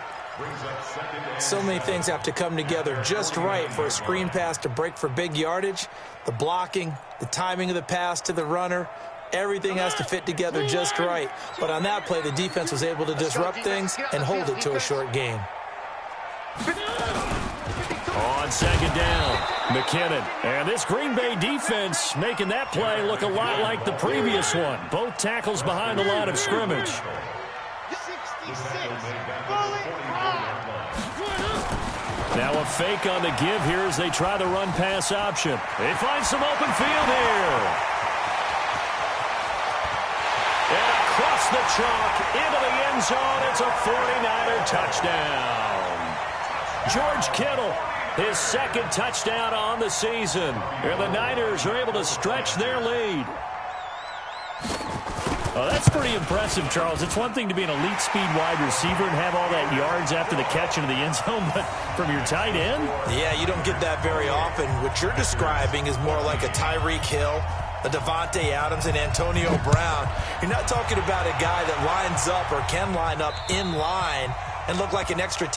So many things have to come together just right for a screen pass to break for big yardage. The blocking, the timing of the pass to the runner, everything has to fit together just right. But on that play, the defense was able to disrupt things and hold it to a short gain. On 2nd down, McKinnon. And this Green Bay defense making that play look a lot like the previous one. Both tackles behind the line of scrimmage. Now a fake on the give here as they try the run-pass option. They find some open field here. And across the chalk into the end zone, it's a 49er touchdown. George Kittle, his 2nd touchdown on the season. And the Niners are able to stretch their lead. Oh, that's pretty impressive, Charles. It's one thing to be an elite speed wide receiver and have all that yards after the catch into the end zone, but from your tight end? Yeah, you don't get that very often. What you're describing is more like a Tyreek Hill, a Devontae Adams, and Antonio Brown. You're not talking about a guy that lines up or can line up in line and look like an extra.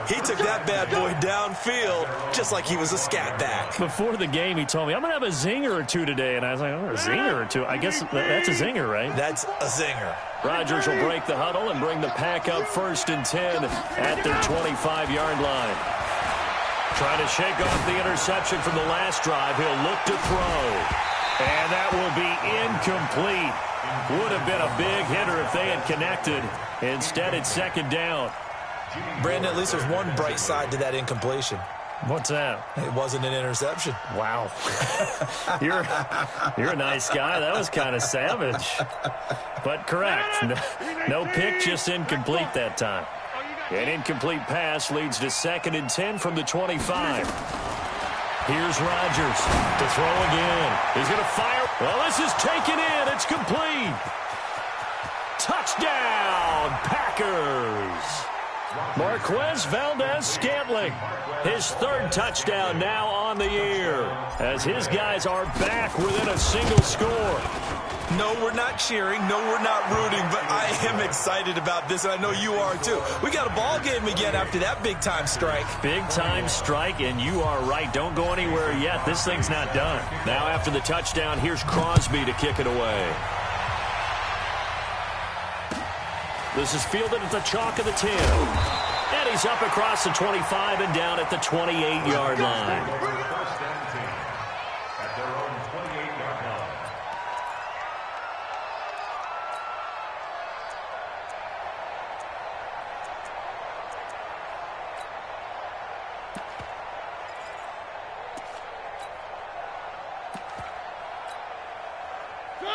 He took that bad boy downfield just like he was a scat back. Before the game, he told me, I'm going to have a zinger or two today. And I was like, oh, a zinger or two? I guess that's a zinger, right? That's a zinger. Rodgers will break the huddle and bring the pack up 1st and 10 at their 25-yard line. Trying to shake off the interception from the last drive. He'll look to throw. And that will be incomplete. Would have been a big hitter if they had connected. Instead, it's 2nd down. Brandon, at least there's one bright side to that incompletion. What's that? It wasn't an interception. Wow. You're a nice guy. That was kind of savage. But correct. No pick, just incomplete that time. An incomplete pass leads to 2nd and 10 from the 25. Here's Rodgers to throw again. He's going to fire. Well, this is taken in. It's complete. Touchdown, Packers. Marquez Valdez-Scantling, his 3rd touchdown now on the year, as his guys are back within a single score. No, we're not cheering. No, we're not rooting, but I am excited about this, and I know you are too. We got a ball game again after that big-time strike. Big-time strike, and you are right. Don't go anywhere yet. This thing's not done. Now after the touchdown, here's Crosby to kick it away. This is fielded at the chalk of the 10. And And he's up across the 25 and down at the 28-yard line. First down team at their own 28-yard line.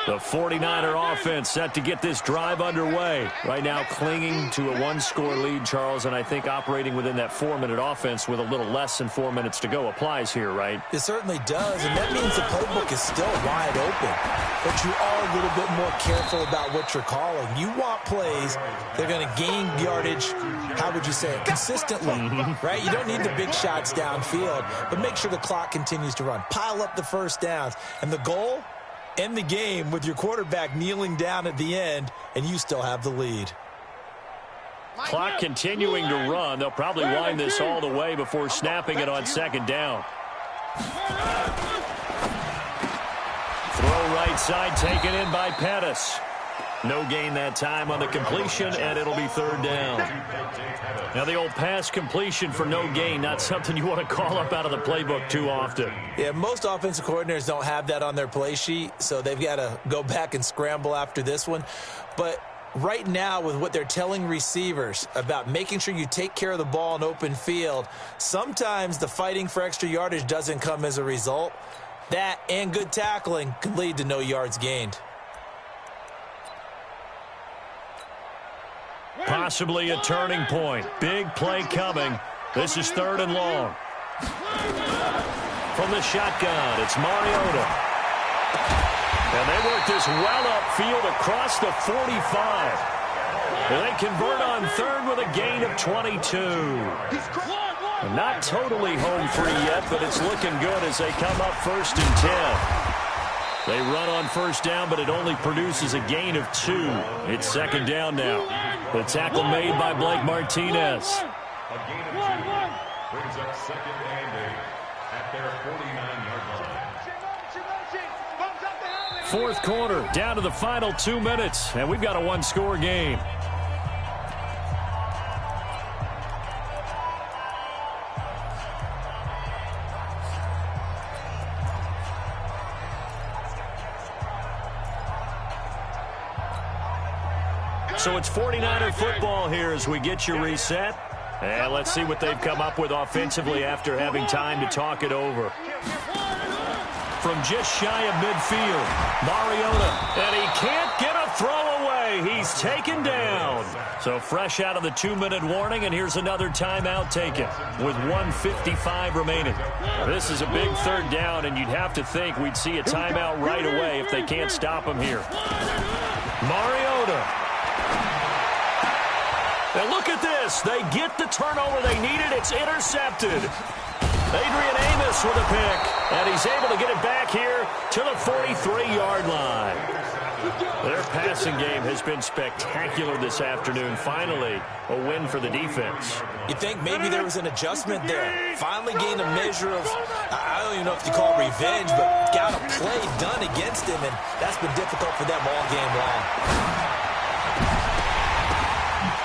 The 49er offense set to get this drive underway. Right now clinging to a one-score lead, Charles, and I think operating within that 4-minute offense with a little less than 4 minutes to go applies here, right? It certainly does, and that means the playbook is still wide open. But you are a little bit more careful about what you're calling. You want plays that are going to gain yardage, how would you say it, consistently, right? You don't need the big shots downfield, but make sure the clock continues to run. Pile up the first downs, and the goal? End the game with your quarterback kneeling down at the end, and you still have the lead. Clock continuing to run. They'll probably wind this all the way before snapping it on second down. Throw right side taken in by Pettis. No gain that time on the completion, and it'll be third down. Now, the old pass completion for no gain, not something you want to call up out of the playbook too often. Yeah, most offensive coordinators don't have that on their play sheet, so they've got to go back and scramble after this one. But right now, with what they're telling receivers about making sure you take care of the ball in open field, sometimes the fighting for extra yardage doesn't come as a result. That and good tackling can lead to no yards gained. Possibly a turning point. Big play coming. This is third and long. From the shotgun, it's Mariota. And they work this well upfield across the 45. And they convert on third with a gain of 22. Not totally home free yet, but it's looking good as they come up first and 10. They run on first down, but it only produces a gain of 2. It's second down now. The tackle made by Blake Martinez. A gain of 2 brings up second and 8 at their 49-yard line. Fourth quarter, down to the final 2 minutes, and we've got a one-score game. So it's 49er football here as we get you reset. And let's see what they've come up with offensively after having time to talk it over. From just shy of midfield, Mariota. And he can't get a throw away. He's taken down. So fresh out of the 2-minute warning, and here's another timeout taken with 1:55 remaining. This is a big third down, and you'd have to think we'd see a timeout right away if they can't stop him here. Mariota. And look at this. They get the turnover they needed. It's intercepted. Adrian Amos with a pick. And he's able to get it back here to the 43-yard line. Their passing game has been spectacular this afternoon. Finally, a win for the defense. You think maybe there was an adjustment there. Finally gained a measure of, I don't even know if you call it revenge, but got a play done against him, and that's been difficult for them all game long.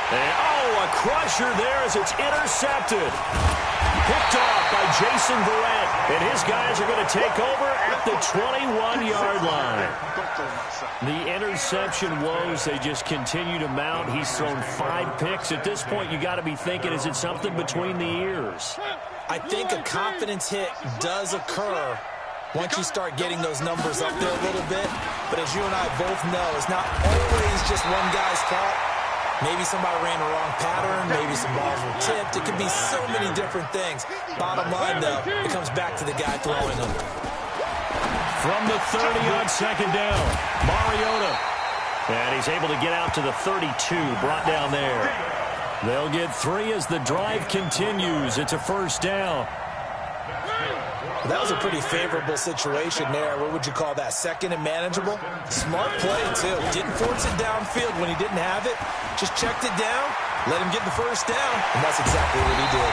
And, a crusher there as it's intercepted. Picked off by Jason Verrett, and his guys are going to take over at the 21-yard line. The interception woes, they just continue to mount. He's thrown 5 picks. At this point, you got to be thinking, is it something between the ears? I think a confidence hit does occur once you start getting those numbers up there a little bit. But as you and I both know, it's not always just one guy's fault. Maybe somebody ran the wrong pattern. Maybe some balls were tipped. It could be so many different things. Bottom line, though, it comes back to the guy throwing them. From the 30 on second down, Mariota. And he's able to get out to the 32, brought down there. They'll get 3 as the drive continues. It's a first down. That was a pretty favorable situation there. What would you call that? Second and manageable? Smart play, too. Didn't force it downfield when he didn't have it. Just checked it down, let him get the first down, and that's exactly what he did.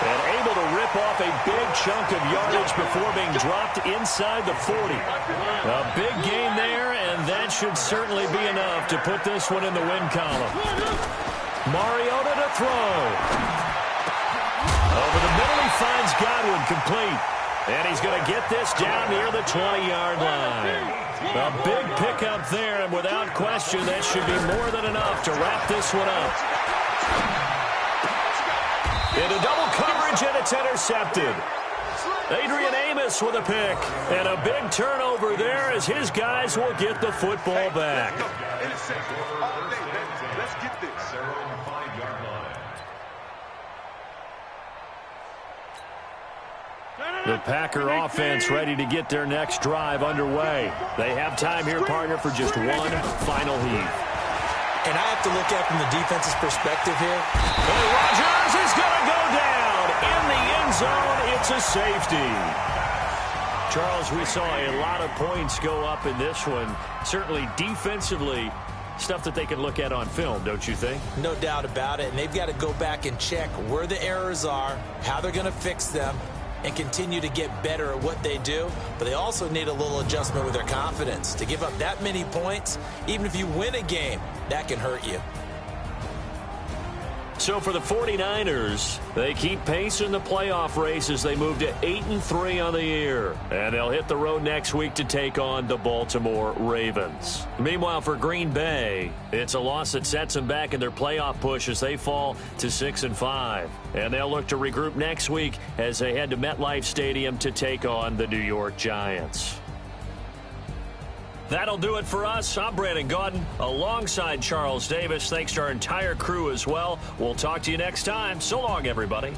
And able to rip off a big chunk of yardage before being dropped inside the 40. A big gain there, and that should certainly be enough to put this one in the win column. Mariota to throw. Over the middle, he finds Godwin complete. And he's going to get this down near the 20-yard line. A big pickup there, and without question, that should be more than enough to wrap this one up. Into double coverage, and it's intercepted. Adrian Amos with a pick. And a big turnover there as his guys will get the football back. Let's get this. The Packer offense ready to get their next drive underway. They have time here, partner, for just one final heave. And I have to look at it from the defense's perspective here. And Rodgers is going to go down in the end zone. It's a safety. Charles, we saw a lot of points go up in this one. Certainly defensively, stuff that they can look at on film, don't you think? No doubt about it. And they've got to go back and check where the errors are, how they're going to fix them, and continue to get better at what they do. But they also need a little adjustment with their confidence. To give up that many points, even if you win a game, that can hurt you. So for the 49ers, they keep pace in the playoff race as they move to 8-3 on the year. And they'll hit the road next week to take on the Baltimore Ravens. Meanwhile, for Green Bay, it's a loss that sets them back in their playoff push as they fall to 6-5. And they'll look to regroup next week as they head to MetLife Stadium to take on the New York Giants. That'll do it for us. I'm Brandon Gaudin alongside Charles Davis. Thanks to our entire crew as well. We'll talk to you next time. So long, everybody.